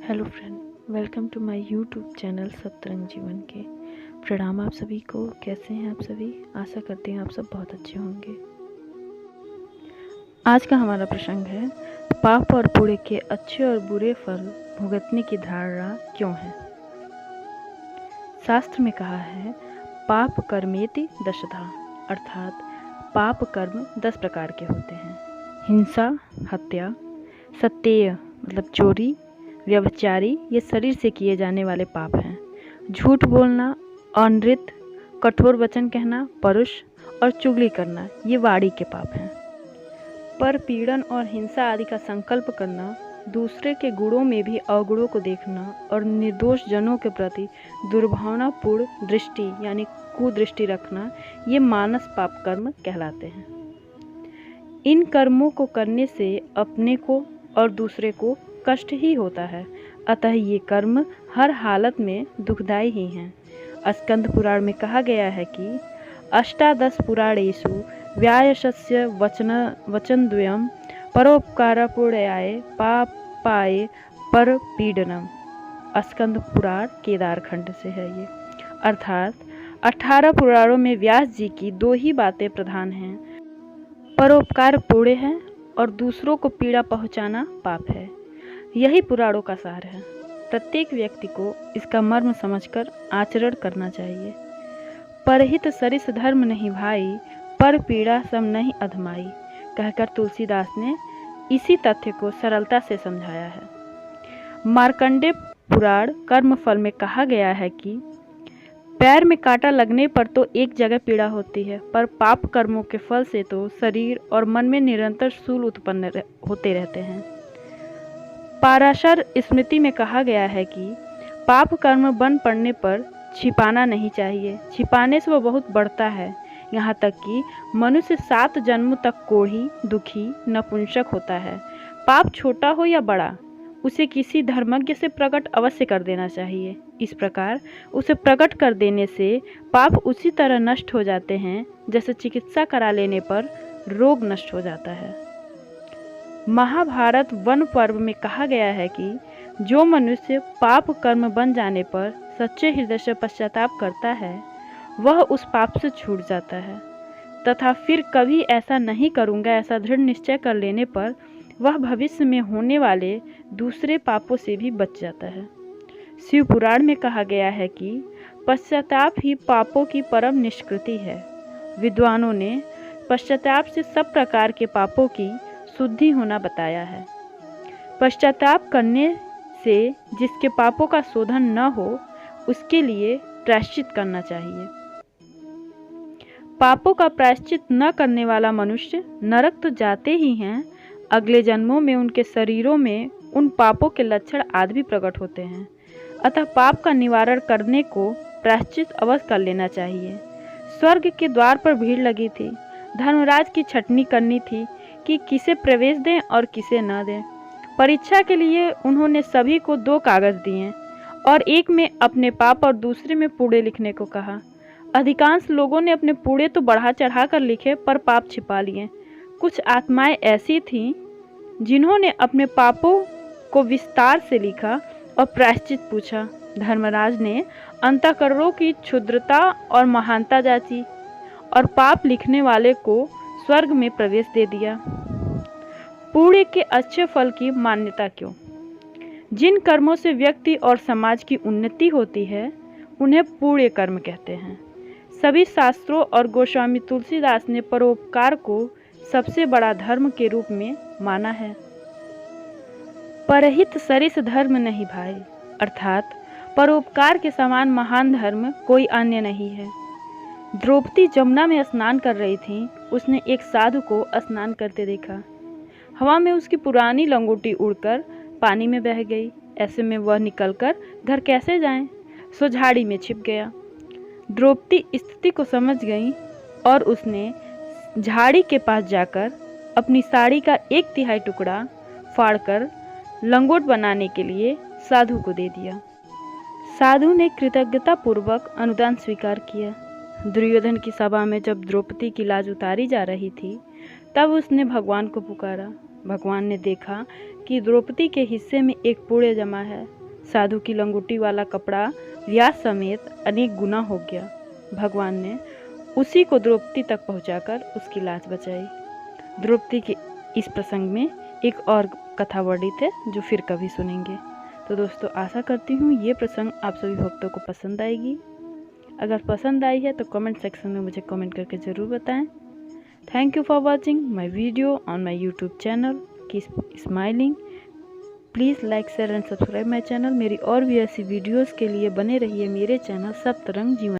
Hello friend, welcome to my YouTube channel Satrang Jeevan के। प्रणाम आप सभी को। कैसे हैं आप सभी? आशा करते हैं आप सब बहुत अच्छे होंगे। आज का हमारा प्रसंग है, पाप और पुण्य के अच्छे और बुरे फल भुगतने की धारणा क्यों है। शास्त्र में कहा है, पाप कर्मेति दशधा, अर्थात पाप कर्म 10 प्रकार के होते हैं। हिंसा, हत्या, सत्येय मतलब चोरी, व्यभिचारी ये शरीर से किए जाने वाले पाप हैं। झूठ बोलना, अनृत, कठोर वचन कहना, परुष और चुगली करना ये वाणी के पाप हैं। पर पीड़न और हिंसा आदि का संकल्प करना, दूसरे के गुणों में भी अवगुणों को देखना और निर्दोष जनों के प्रति दुर्भावनापूर्ण दृष्टि यानी कुदृष्टि रखना ये मानस पाप कर्म कहलाते हैं। इन कर्मों को करने से अपने को और दूसरे को कष्ट ही होता है, अतः ये कर्म हर हालत में दुखदायी ही हैं। स्कंद पुराण में कहा गया है कि अष्टादश पुराणेषु व्यायशस्य वचनद्वयम् परोपकारपूर्णयाय पापाय परपीडनम। स्कंद पुराण केदार खंड से है ये। अर्थात 18 पुराणों में व्यास जी की 2 ही बातें प्रधान हैं, परोपकार पुण्य है और दूसरों को पीड़ा पहुंचाना पाप है। यही पुराणों का सार है। प्रत्येक व्यक्ति को इसका मर्म समझकर आचरण करना चाहिए। परहित सरिस धर्म नहीं भाई, पर पीड़ा सम नहीं अधमाई कहकर तुलसीदास ने इसी तथ्य को सरलता से समझाया है। मार्कंडेय पुराण कर्म फल में कहा गया है कि पैर में कांटा लगने पर तो एक जगह पीड़ा होती है, पर पाप कर्मों के फल से तो शरीर और मन में निरंतर शूल उत्पन्न होते रहते हैं। पाराशर स्मृति में कहा गया है कि पाप कर्म बन पड़ने पर छिपाना नहीं चाहिए, छिपाने से वह बहुत बढ़ता है, यहाँ तक कि मनुष्य 7 जन्मों तक कोढ़ी, दुखी, नपुंसक होता है। पाप छोटा हो या बड़ा, उसे किसी धर्मज्ञ से प्रकट अवश्य कर देना चाहिए। इस प्रकार उसे प्रकट कर देने से पाप उसी तरह नष्ट हो जाते हैं जैसे चिकित्सा करा लेने पर रोग नष्ट हो जाता है। महाभारत वन पर्व में कहा गया है कि जो मनुष्य पाप कर्म बन जाने पर सच्चे हृदय से पश्चाताप करता है, वह उस पाप से छूट जाता है तथा फिर कभी ऐसा नहीं करूँगा ऐसा दृढ़ निश्चय कर लेने पर वह भविष्य में होने वाले दूसरे पापों से भी बच जाता है। शिव पुराण में कहा गया है कि पश्चाताप ही पापों की परम निष्कृति है। विद्वानों ने पश्चाताप से सब प्रकार के पापों की शुद्धि होना बताया है। पश्चाताप करने से जिसके पापों का शोधन न हो, उसके लिए प्रायश्चित करना चाहिए। पापों का प्रायश्चित न करने वाला मनुष्य नरक तो जाते ही हैं, अगले जन्मों में उनके शरीरों में उन पापों के लक्षण आदि भी प्रकट होते हैं। अतः पाप का निवारण करने को प्रायश्चित अवश्य कर लेना चाहिए। स्वर्ग के द्वार पर भीड़ लगी थी। धर्मराज की छटनी करनी थी कि किसे प्रवेश दें और किसे न दें। परीक्षा के लिए उन्होंने सभी को 2 कागज दिए और एक में अपने पाप और दूसरे में पुण्य लिखने को कहा। अधिकांश लोगों ने अपने पुण्य तो बढ़ा चढ़ा कर लिखे, पर पाप छिपा लिए। कुछ आत्माएं ऐसी थीं जिन्होंने अपने पापों को विस्तार से लिखा और प्रायश्चित पूछा। धर्मराज ने अंतःकरणों की क्षुद्रता और महानता जांची और पाप लिखने वाले को स्वर्ग में प्रवेश दे दिया। पुण्य के अच्छे फल की मान्यता क्यों? जिन कर्मों से व्यक्ति और समाज की उन्नति होती है उन्हें पुण्य कर्म कहते हैं। सभी शास्त्रों और गोस्वामी तुलसीदास ने परोपकार को सबसे बड़ा धर्म के रूप में माना है। परहित सरिस धर्म नहीं भाई, अर्थात परोपकार के समान महान धर्म कोई अन्य नहीं है। द्रौपदी जमुना में स्नान कर रही थी। उसने एक साधु को स्नान करते देखा। हवा में उसकी पुरानी लंगोटी उड़कर पानी में बह गई। ऐसे में वह निकलकर घर कैसे जाएं? सो झाड़ी में छिप गया। द्रौपदी स्थिति को समझ गई और उसने झाड़ी के पास जाकर अपनी साड़ी का 1/3 टुकड़ा फाड़कर लंगोट बनाने के लिए साधु को दे दिया। साधु ने कृतज्ञता पूर्वक अनुदान स्वीकार किया। दुर्योधन की सभा में जब द्रौपदी की लाज उतारी जा रही थी, तब उसने भगवान को पुकारा। भगवान ने देखा कि द्रौपदी के हिस्से में एक पुण्य जमा है, साधु की लंगोटी वाला कपड़ा व्यास समेत अनेक गुना हो गया। भगवान ने उसी को द्रौपदी तक पहुंचाकर उसकी लाश बचाई। द्रौपदी के इस प्रसंग में एक और कथा वर्णित है जो फिर कभी सुनेंगे। तो दोस्तों, आशा करती हूँ ये प्रसंग आप सभी भक्तों को पसंद आएगी। अगर पसंद आई है तो कमेंट सेक्शन में मुझे कमेंट करके ज़रूर बताएं। Thank you for watching my video on my YouTube channel keep smiling. Please like share and subscribe my channel. मेरी और भी ऐसी वीडियोज़ के लिए बने रहिए मेरे चैनल सप्तरंग जीवन।